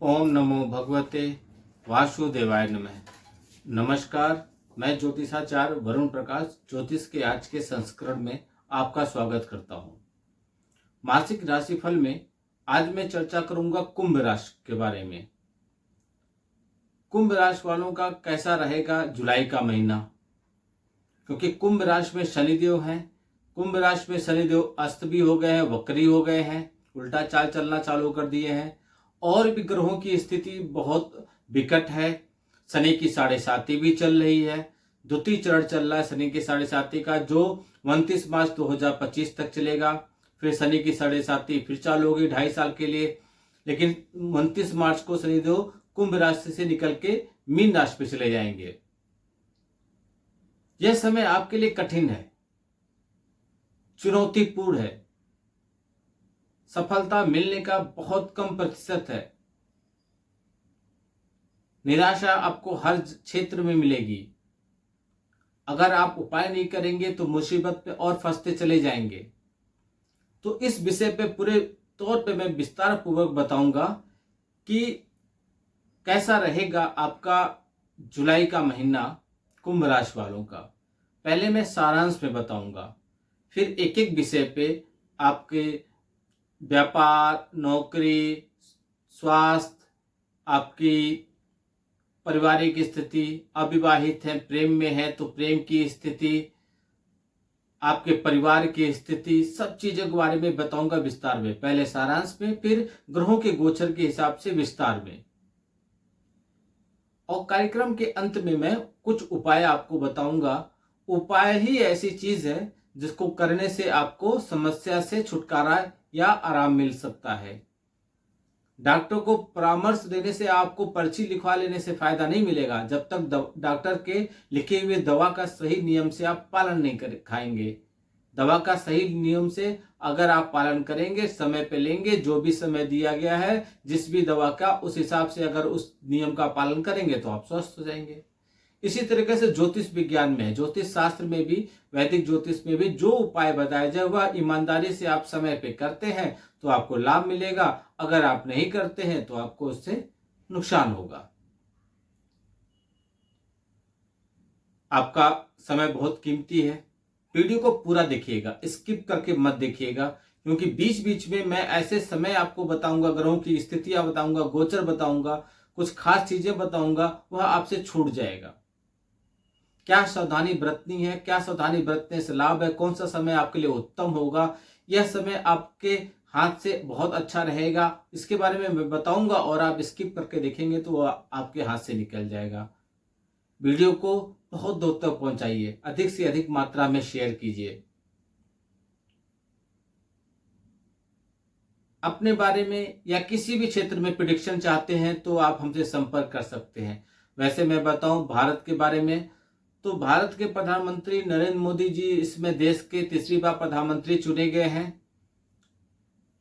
ओम नमो भगवते वासुदेवाय नमः। नमस्कार, मैं ज्योतिषाचार्य वरुण प्रकाश ज्योतिष के आज के संस्करण में आपका स्वागत करता हूं। मासिक राशिफल में आज मैं चर्चा करूंगा कुंभ राशि के बारे में। कुंभ राशि वालों का कैसा रहेगा जुलाई का महीना, क्योंकि कुंभ राशि में शनिदेव हैं। कुंभ राशि में शनिदेव अस्त भी हो गए हैं, वक्री हो गए हैं, उल्टा चाल चलना चालू कर दिए हैं। और भी ग्रहों की स्थिति बहुत विकट है। शनि की 7.5 भी चल रही है। द्वितीय चरण चल रहा है शनि की 7.5 का, जो 29 मार्च 2025 तक चलेगा। फिर शनि की 7.5 फिर चालू होगी 2.5 साल के लिए। लेकिन 29 मार्च को शनिदेव कुंभ राशि से निकल के मीन राशि पे चले जाएंगे। यह समय आपके लिए कठिन है, चुनौतीपूर्ण है। सफलता मिलने का बहुत कम प्रतिशत है। निराशा आपको हर क्षेत्र में मिलेगी। अगर आप उपाय नहीं करेंगे तो मुसीबत पे और फंसते चले जाएंगे। तो इस विषय पे पूरे तौर पे मैं विस्तार पूर्वक बताऊंगा कि कैसा रहेगा आपका जुलाई का महीना कुंभ राशि वालों का। पहले मैं सारांश में बताऊंगा, फिर एक एक विषय पे आपके व्यापार, नौकरी, स्वास्थ्य, आपकी पारिवारिक स्थिति, अविवाहित हैं, प्रेम में है तो प्रेम की स्थिति, आपके परिवार की स्थिति, सब चीजों के बारे में बताऊंगा विस्तार में। पहले सारांश में, फिर ग्रहों के गोचर के हिसाब से विस्तार में। और कार्यक्रम के अंत में मैं कुछ उपाय आपको बताऊंगा। उपाय ही ऐसी चीज है जिसको करने से आपको समस्या से छुटकारा या आराम मिल सकता है। डॉक्टर को परामर्श देने से, आपको पर्ची लिखवा लेने से फायदा नहीं मिलेगा जब तक डॉक्टर के लिखे हुए दवा का सही नियम से आप पालन नहीं खाएंगे। दवा का सही नियम से अगर आप पालन करेंगे, समय पे लेंगे, जो भी समय दिया गया है जिस भी दवा का, उस हिसाब से अगर उस नियम का पालन करेंगे तो आप स्वस्थ हो जाएंगे। इसी तरीके से ज्योतिष विज्ञान में, ज्योतिष शास्त्र में भी, वैदिक ज्योतिष में भी जो उपाय बताया जाए वह ईमानदारी से आप समय पे करते हैं तो आपको लाभ मिलेगा। अगर आप नहीं करते हैं तो आपको उससे नुकसान होगा। आपका समय बहुत कीमती है। वीडियो को पूरा देखिएगा, स्किप करके मत देखिएगा, क्योंकि बीच बीच में मैं ऐसे समय आपको बताऊंगा, ग्रहों की स्थितियां बताऊंगा, गोचर बताऊंगा, कुछ खास चीजें बताऊंगा, वह आपसे छूट जाएगा। क्या सावधानी बरतनी है, क्या सावधानी बरतने से लाभ है, कौन सा समय आपके लिए उत्तम होगा, यह समय आपके हाथ से बहुत अच्छा रहेगा, इसके बारे में मैं बताऊंगा। और आप स्किप करके देखेंगे तो आपके हाथ से निकल जाएगा। वीडियो को बहुत दूर तक पहुंचाइए, अधिक से अधिक मात्रा में शेयर कीजिए। अपने बारे में या किसी भी क्षेत्र में प्रेडिक्शन चाहते हैं तो आप हमसे संपर्क कर सकते हैं। वैसे मैं बताऊं भारत के बारे में, तो भारत के प्रधानमंत्री नरेंद्र मोदी जी इसमें देश के तीसरी बार प्रधानमंत्री चुने गए हैं।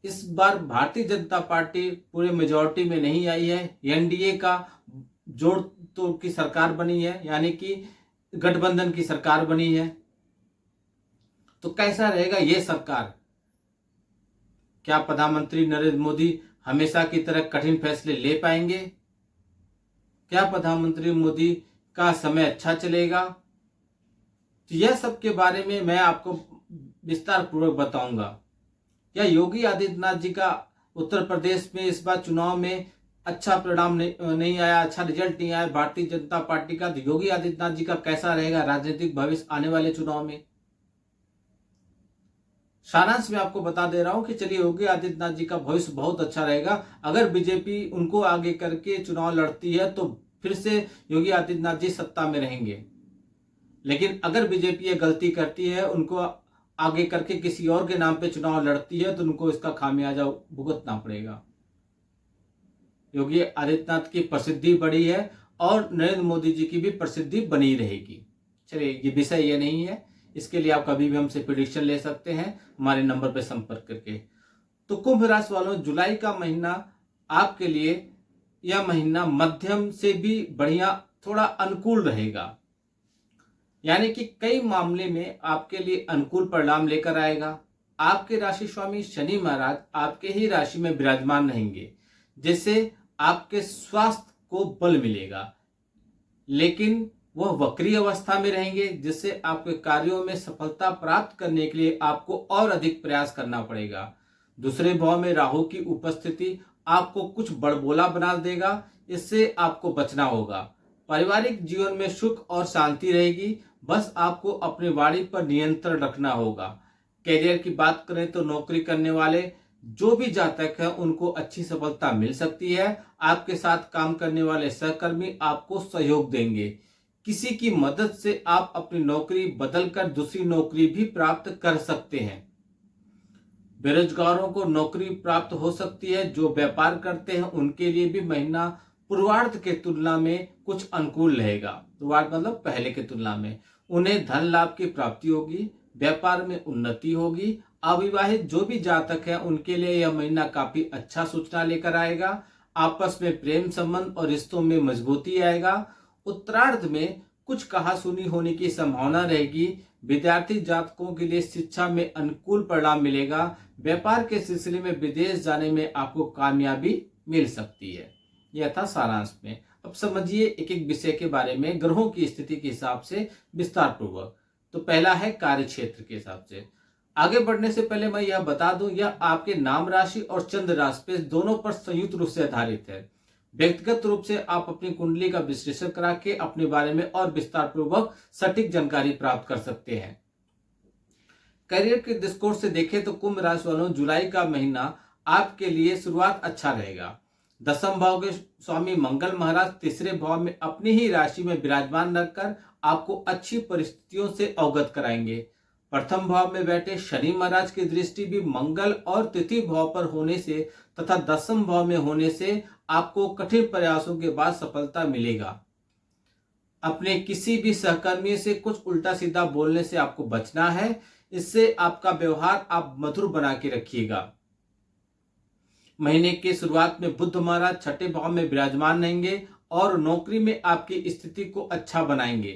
इस बार भारतीय जनता पार्टी पूरे मेजॉरिटी में नहीं आई है। एनडीए का जोड़ तोड़ की सरकार बनी है, यानी कि गठबंधन की सरकार बनी है। तो कैसा रहेगा ये सरकार? क्या प्रधानमंत्री नरेंद्र मोदी हमेशा की तरह कठिन फैसले ले पाएंगे? क्या प्रधानमंत्री मोदी का समय अच्छा चलेगा? तो यह सब के बारे में मैं आपको विस्तार पूर्वक बताऊंगा। क्या योगी आदित्यनाथ जी का उत्तर प्रदेश में इस बार चुनाव में अच्छा परिणाम नहीं आया, अच्छा रिजल्ट नहीं आया भारतीय जनता पार्टी का, तो योगी आदित्यनाथ जी का कैसा रहेगा राजनीतिक भविष्य आने वाले चुनाव में? सारांश में आपको बता दे रहा हूं कि चलिए, योगी आदित्यनाथ जी का भविष्य बहुत अच्छा रहेगा। अगर बीजेपी उनको आगे करके चुनाव लड़ती है तो फिर से योगी आदित्यनाथ जी सत्ता में रहेंगे। लेकिन अगर बीजेपी ये गलती करती है, उनको आगे करके किसी और के नाम पे चुनाव लड़ती है, तो उनको इसका खामियाजा भुगतना पड़ेगा। योगी आदित्यनाथ की प्रसिद्धि बढ़ी है और नरेंद्र मोदी जी की भी प्रसिद्धि बनी रहेगी। चलिए, ये विषय ये नहीं है, इसके लिए आप कभी भी हमसे प्रेडिक्शन ले सकते हैं हमारे नंबर पर संपर्क करके। तो कुंभ राशि वालों, जुलाई का महीना आपके लिए, यह महीना मध्यम से भी बढ़िया, थोड़ा अनुकूल रहेगा। यानी कि कई मामले में आपके लिए अनुकूल परिणाम लेकर आएगा। आपके राशि स्वामी शनि महाराज आपके ही राशि में विराजमान रहेंगे, जिससे आपके स्वास्थ्य को बल मिलेगा, लेकिन वह वक्री अवस्था में रहेंगे, जिससे आपके कार्यों में सफलता प्राप्त करने के लिए आपको और अधिक प्रयास करना पड़ेगा। दूसरे भाव में राहु की उपस्थिति आपको कुछ बड़बोला बना देगा, इससे आपको बचना होगा। पारिवारिक जीवन में सुख और शांति रहेगी, बस आपको अपनी वाणी पर नियंत्रण रखना होगा। कैरियर की बात करें तो नौकरी करने वाले जो भी जातक हैं उनको अच्छी सफलता मिल सकती है। आपके साथ काम करने वाले सहकर्मी आपको सहयोग देंगे। किसी की मदद से आप अपनी नौकरी बदलकर दूसरी नौकरी भी प्राप्त कर सकते हैं। बेरोजगारों को नौकरी प्राप्त हो सकती है। जो व्यापार करते हैं उनके लिए भी महीना पूर्वार्ध के तुलना में कुछ अनुकूल रहेगा। पूर्वार्ध मतलब पहले की तुलना में उन्हें धन लाभ की प्राप्ति होगी, व्यापार में उन्नति होगी। अविवाहित जो भी जातक हैं उनके लिए यह महीना काफी अच्छा सूचना लेकर आएगा। आपस में प्रेम संबंध और रिश्तों में मजबूती आएगा। उत्तरार्ध में कुछ कहासुनी होने की संभावना रहेगी। विद्यार्थी जातकों के लिए शिक्षा में अनुकूल परिणाम मिलेगा। व्यापार के सिलसिले में विदेश जाने में आपको कामयाबी मिल सकती है। यह था सारांश में। अब समझिए एक एक विषय के बारे में ग्रहों की स्थिति के हिसाब से विस्तार पूर्वक। तो पहला है कार्य क्षेत्र के हिसाब से। आगे बढ़ने से पहले मैं यह बता दूं, यह आपके नाम राशि और चंद्र राशि पे दोनों पर संयुक्त रूप से आधारित है। व्यक्तिगत रूप से आप अपनी कुंडली का विश्लेषण करा के अपने बारे में और विस्तार पूर्वक सटीक जानकारी प्राप्त कर सकते हैं। करियर के दृष्टिकोण से देखें तो कुंभ राशि वालों, जुलाई का महीना आपके लिए शुरुआत अच्छा रहेगा। दसम भाव के स्वामी मंगल महाराज तीसरे भाव में अपनी ही राशि में विराजमान रखकर आपको अच्छी परिस्थितियों से अवगत कराएंगे। प्रथम भाव में बैठे शनि महाराज की दृष्टि भी मंगल और तृतीय भाव पर होने से तथा दसम भाव में होने से आपको कठिन प्रयासों के बाद सफलता मिलेगा। अपने किसी भी सहकर्मी से कुछ उल्टा सीधा बोलने से आपको बचना है। इससे आपका व्यवहार आप मधुर बना के रखिएगा। महीने की शुरुआत में बुध महाराज छठे भाव में विराजमान रहेंगे और नौकरी में आपकी स्थिति को अच्छा बनाएंगे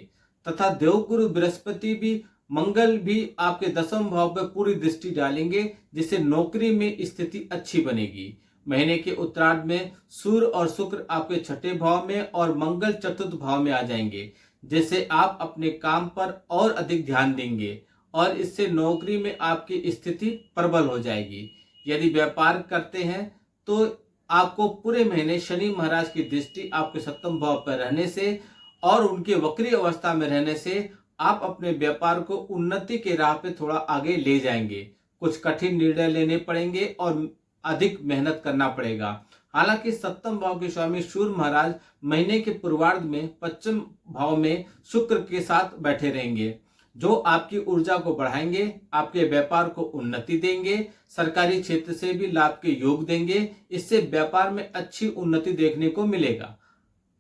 तथा देवगुरु बृहस्पति भी मंगल भी आपके दसम भाव पर पूरी दृष्टि डालेंगे, जिससे नौकरी में स्थिति अच्छी बनेगी। महीने के उत्तरार्ध में सूर्य और शुक्र आपके छठे भाव में और मंगल चतुर्थ भाव में आ जाएंगे, जिससे आप अपने काम पर और अधिक ध्यान देंगे और इससे नौकरी में आपकी स्थिति प्रबल हो जाएगी। यदि व्यापार करते हैं तो आपको पूरे महीने शनि महाराज की दृष्टि आपके सप्तम भाव पर रहने से और उनके वक्री अवस्था में रहने से आप अपने व्यापार को उन्नति के राह पे थोड़ा आगे ले जाएंगे। कुछ कठिन निर्णय लेने पड़ेंगे और अधिक मेहनत करना पड़ेगा। हालांकि सप्तम भाव के स्वामी सूर्य महाराज महीने के पूर्वार्ध में पश्चिम भाव में शुक्र के साथ बैठे रहेंगे, जो आपकी ऊर्जा को बढ़ाएंगे, आपके व्यापार को उन्नति देंगे, सरकारी क्षेत्र से भी लाभ के योग देंगे। इससे व्यापार में अच्छी उन्नति देखने को मिलेगा।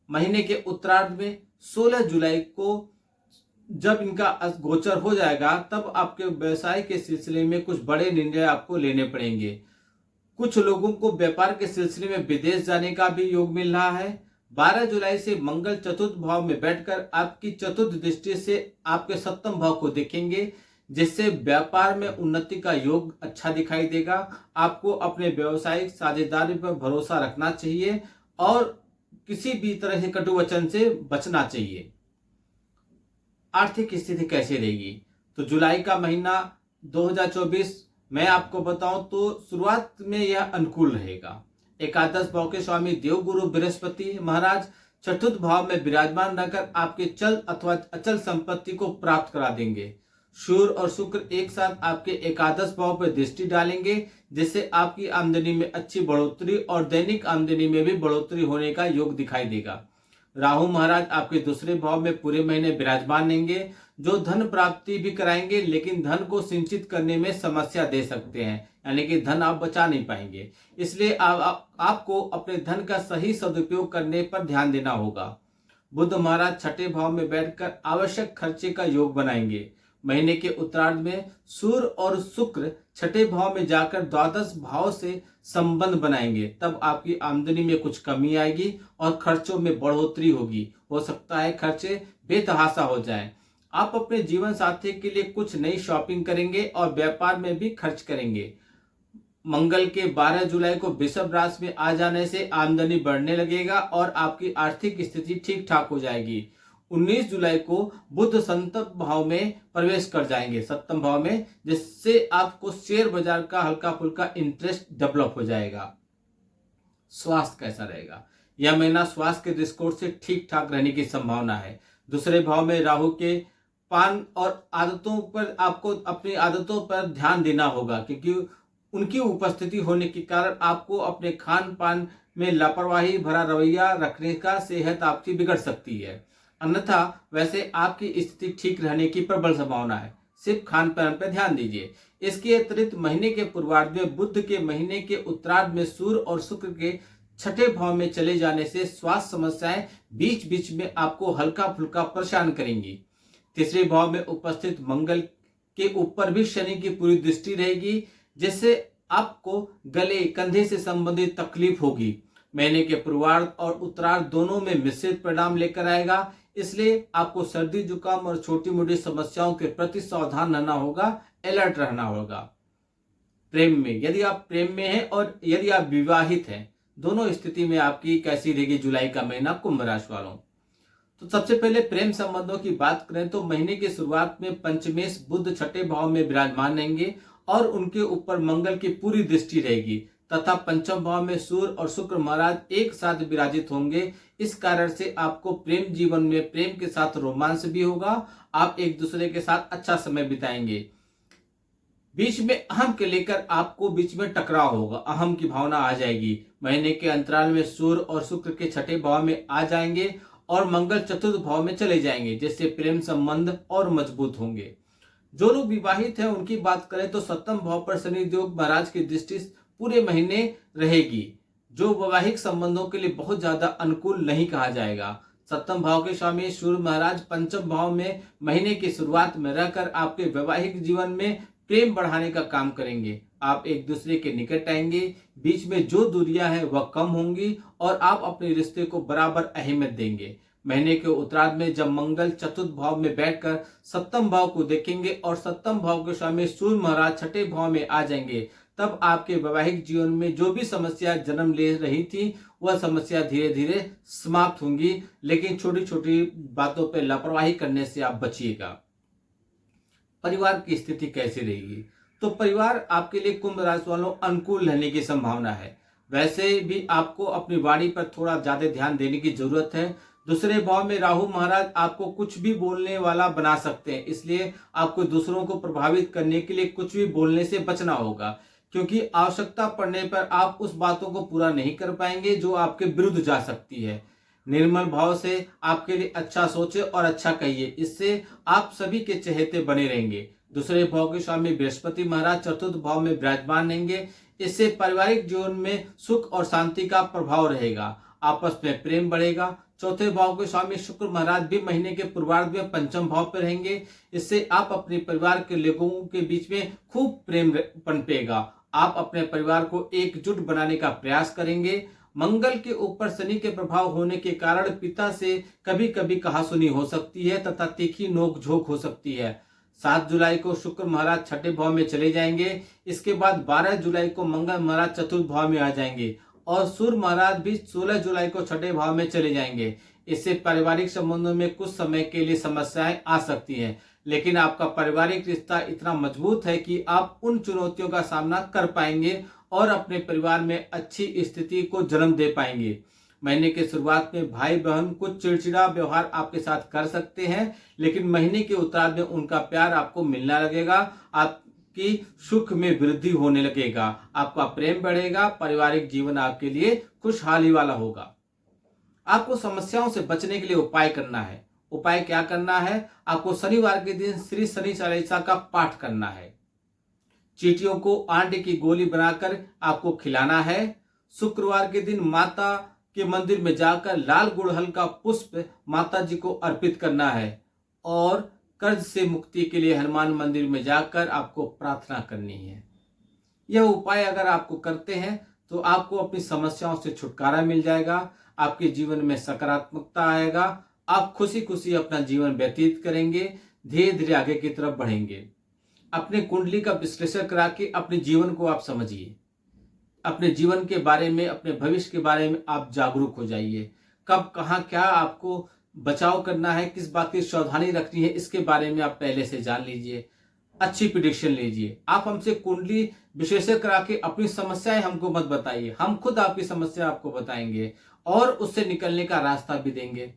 महीने के उत्तरार्ध में 16 जुलाई को जब इनका गोचर हो जाएगा तब आपके व्यवसाय के सिलसिले में कुछ बड़े निर्णय आपको लेने पड़ेंगे। कुछ लोगों को व्यापार के सिलसिले में विदेश जाने का भी योग मिल रहा है। 12 जुलाई से मंगल चतुर्थ भाव में बैठकर आपकी चतुर्थ दृष्टि से आपके सप्तम भाव को देखेंगे, जिससे व्यापार में उन्नति का योग अच्छा दिखाई देगा। आपको अपने व्यवसायिक साझेदारी पर भरोसा रखना चाहिए और किसी भी तरह के कटु वचन से बचना चाहिए। आर्थिक स्थिति कैसी रहेगी? तो जुलाई का महीना 2024 मैं आपको बताऊं तो शुरुआत में यह अनुकूल रहेगा। एकादश भाव के स्वामी देवगुरु बृहस्पति महाराज चतुर्थ भाव में विराजमान रहकर आपके चल अथवा अचल संपत्ति को प्राप्त करा देंगे। सूर्य और शुक्र एक साथ आपके एकादश भाव पर दृष्टि डालेंगे, जिससे आपकी आमदनी में अच्छी बढ़ोतरी और दैनिक आमदनी में भी बढ़ोतरी होने का योग दिखाई देगा। राहु महाराज आपके दूसरे भाव में पूरे महीने विराजमान रहेंगे, जो धन प्राप्ति भी कराएंगे, लेकिन धन को सिंचित करने में समस्या दे सकते हैं, यानी कि धन आप बचा नहीं पाएंगे। इसलिए आपको अपने धन का सही सदुपयोग करने पर ध्यान देना होगा। बुध महाराज छठे भाव में बैठकर आवश्यक खर्चे का योग बनाएंगे। महीने के उत्तरार्ध में सूर्य और शुक्र छठे भाव में जाकर द्वादश भाव से संबंध बनाएंगे, तब आपकी आमदनी में कुछ कमी आएगी और खर्चों में बढ़ोतरी होगी। हो सकता है खर्चे बेतहाशा हो जाएं। आप अपने जीवन साथी के लिए कुछ नई शॉपिंग करेंगे और व्यापार में भी खर्च करेंगे। मंगल के 12 जुलाई को वृषभ राशि में आ जाने से आमदनी बढ़ने लगेगा और आपकी आर्थिक स्थिति ठीक ठाक हो जाएगी। 19 जुलाई को बुध सप्तम भाव में प्रवेश कर जाएंगे, सप्तम भाव में, जिससे आपको शेयर बाजार का हल्का फुल्का इंटरेस्ट डेवलप हो जाएगा। स्वास्थ्य कैसा रहेगा? यह महीना स्वास्थ्य के दृष्टिकोण से ठीक ठाक रहने की संभावना है। दूसरे भाव में राहु के पान और आदतों पर आपको अपनी आदतों पर ध्यान देना होगा, क्योंकि उनकी उपस्थिति होने के कारण आपको अपने खान पान में लापरवाही भरा रवैया रखने का सेहत आपकी बिगड़ सकती है। अन्यथा वैसे आपकी स्थिति ठीक रहने की प्रबल संभावना है। सिर्फ खान पान पर ध्यान दीजिए। इसके अतिरिक्त महीने के पूर्वार्ध में बुध के महीने के उत्तरार्ध में सूर्य और शुक्र के छठे भाव में चले जाने से स्वास्थ्य समस्याएं बीच बीच में आपको हल्का फुल्का परेशान करेंगी। तीसरे भाव में उपस्थित मंगल के ऊपर भी शनि की पूरी दृष्टि रहेगी, जिससे आपको गले कंधे से संबंधित तकलीफ होगी। महीने के पूर्वार्ध और उत्तरार्ध दोनों में मिश्रित परिणाम लेकर आएगा, इसलिए आपको सर्दी जुकाम और छोटी मोटी समस्याओं के प्रति सावधान रहना होगा, अलर्ट रहना होगा। प्रेम में, यदि आप प्रेम में हैं और यदि आप विवाहित हैं, दोनों स्थिति में आपकी कैसी रहेगी जुलाई का महीना कुंभ राशि वालों? तो सबसे पहले प्रेम संबंधों की बात करें तो महीने की शुरुआत में पंचमेश बुध छठे भाव में विराजमान रहेंगे और उनके ऊपर मंगल की पूरी दृष्टि रहेगी तथा पंचम भाव में सूर्य और शुक्र महाराज एक साथ विराजित होंगे। इस कारण से आपको प्रेम जीवन में प्रेम के साथ रोमांस भी होगा, आप एक दूसरे के साथ अच्छा समय बिताएंगे। बीच में अहम के लेकर आपको बीच में टकराव होगा, अहम की भावना आ जाएगी। महीने के अंतराल में सूर्य और शुक्र के छठे भाव में आ जाएंगे और मंगल चतुर्थ भाव में चले जाएंगे, जिससे प्रेम संबंध और मजबूत होंगे। जो लोग विवाहित हैं उनकी बात करें तो सप्तम भाव पर शनि देव महाराज की दृष्टि पूरे महीने रहेगी, जो वैवाहिक संबंधों के लिए बहुत ज्यादा अनुकूल नहीं कहा जाएगा। सप्तम भाव के स्वामी सूर्य महाराज पंचम भाव में महीने की शुरुआत में रहकर आपके वैवाहिक जीवन में प्रेम बढ़ाने का काम करेंगे। आप एक दूसरे के निकट आएंगे, बीच में जो दूरियां हैं वह कम होंगी और आप अपने रिश्ते को बराबर अहमियत देंगे। महीने के उत्तरार्ध में जब मंगल चतुर्थ भाव में बैठकर सप्तम भाव को देखेंगे और सप्तम भाव के स्वामी सूर्य महाराज छठे भाव में आ जाएंगे, तब आपके वैवाहिक जीवन में जो भी समस्या जन्म ले रही थी वह समस्या धीरे धीरे समाप्त होंगी, लेकिन छोटी छोटी बातों पर लापरवाही करने से आप बचिएगा। परिवार की स्थिति कैसी रहेगी? तो परिवार आपके लिए कुंभ राशि वालों अनुकूल रहने की संभावना है। वैसे भी आपको अपनी वाणी पर थोड़ा ज्यादा ध्यान देने की जरूरत है। दूसरे भाव में राहु महाराज आपको कुछ भी बोलने वाला बना सकते हैं, इसलिए आपको दूसरों को प्रभावित करने के लिए कुछ भी बोलने से बचना होगा, क्योंकि आवश्यकता पड़ने पर आप उस बातों को पूरा नहीं कर पाएंगे जो आपके विरुद्ध जा सकती है। निर्मल भाव से आपके लिए अच्छा सोचे और अच्छा कहिए, इससे आप सभी के चहेते बने रहेंगे। दूसरे भाव के स्वामी बृहस्पति महाराज चतुर्थ भाव में विराजमान रहेंगे, इससे पारिवारिक जीवन में सुख और शांति का प्रभाव रहेगा, आपस में प्रेम बढ़ेगा। चौथे भाव के स्वामी शुक्र महाराज भी महीने के पूर्वार्ध में पंचम भाव पर रहेंगे, इससे आप अपने परिवार के लोगों के बीच में खूब प्रेम पनपेगा। आप अपने परिवार को एकजुट बनाने का प्रयास करेंगे। मंगल के ऊपर शनि के प्रभाव होने के कारण पिता से कभी कभी कहासुनी हो सकती है तथा तीखी नोक झोंक हो सकती है। 7 जुलाई को शुक्र महाराज छठे भाव में चले जाएंगे। इसके बाद 12 जुलाई को मंगल महाराज चतुर्थ भाव में आ जाएंगे और सूर्य महाराज भी 16 जुलाई को छठे भाव में चले जाएंगे। इससे पारिवारिक संबंधों में कुछ समय के लिए समस्याएं आ सकती हैं, लेकिन आपका पारिवारिक रिश्ता इतना मजबूत है कि आप उन चुनौतियों का सामना कर पाएंगे और अपने परिवार में अच्छी स्थिति को जन्म दे पाएंगे। महीने के शुरुआत में भाई बहन कुछ चिड़चिड़ा व्यवहार आपके साथ कर सकते हैं, लेकिन महीने के उत्तरार्ध में उनका प्यार आपको मिलने लगेगा, आपकी सुख में वृद्धि होने लगेगा, आपका प्रेम बढ़ेगा, पारिवारिक जीवन आपके लिए खुशहाली वाला होगा। आपको समस्याओं से बचने के लिए उपाय करना है। उपाय क्या करना है? आपको शनिवार के दिन श्री शनि चालीसा का पाठ करना है। चींटियों को आंडे की गोली बनाकर आपको खिलाना है। शुक्रवार के दिन माता के मंदिर में जाकर लाल गुड़हल का पुष्प माता जी को अर्पित करना है और कर्ज से मुक्ति के लिए हनुमान मंदिर में जाकर आपको प्रार्थना करनी है। यह उपाय अगर आपको करते हैं तो आपको अपनी समस्याओं से छुटकारा मिल जाएगा, आपके जीवन में सकारात्मकता आएगा, आप खुशी खुशी अपना जीवन व्यतीत करेंगे, धीरे धीरे आगे की तरफ बढ़ेंगे। अपने कुंडली का विश्लेषण करा के अपने जीवन को आप समझिए। अपने जीवन के बारे में, अपने भविष्य के बारे में आप जागरूक हो जाइए। कब कहाँ क्या आपको बचाव करना है, किस बात की सावधानी रखनी है, इसके बारे में आप पहले से जान लीजिए। अच्छी प्रिडिक्शन लीजिए। आप हमसे कुंडली विशेषज्ञ करा के अपनी समस्याएं हमको मत बताइए, हम खुद आपकी समस्या आपको बताएंगे और उससे निकलने का रास्ता भी देंगे।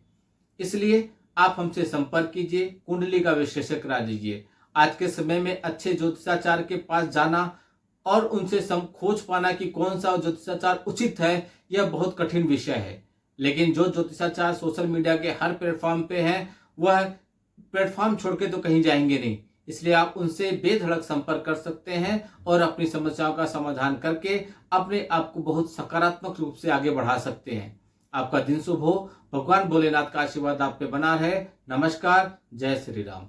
इसलिए आप हमसे संपर्क कीजिए, कुंडली का विशेषज्ञ करा दीजिए। आज के समय में अच्छे ज्योतिषाचार्य के पास जाना और उनसे खोज पाना कि कौन सा ज्योतिषाचार उचित है, यह बहुत कठिन विषय है। लेकिन जो ज्योतिषाचार सोशल मीडिया के हर प्लेटफॉर्म पे हैं, वह प्लेटफॉर्म छोड़ के तो कहीं जाएंगे नहीं। इसलिए आप उनसे बेधड़क संपर्क कर सकते हैं और अपनी समस्याओं का समाधान करके अपने आप को बहुत सकारात्मक रूप से आगे बढ़ा सकते हैं। आपका दिन शुभ हो। भगवान भोलेनाथ का आशीर्वाद आप पे बना रहे। नमस्कार। जय श्री राम।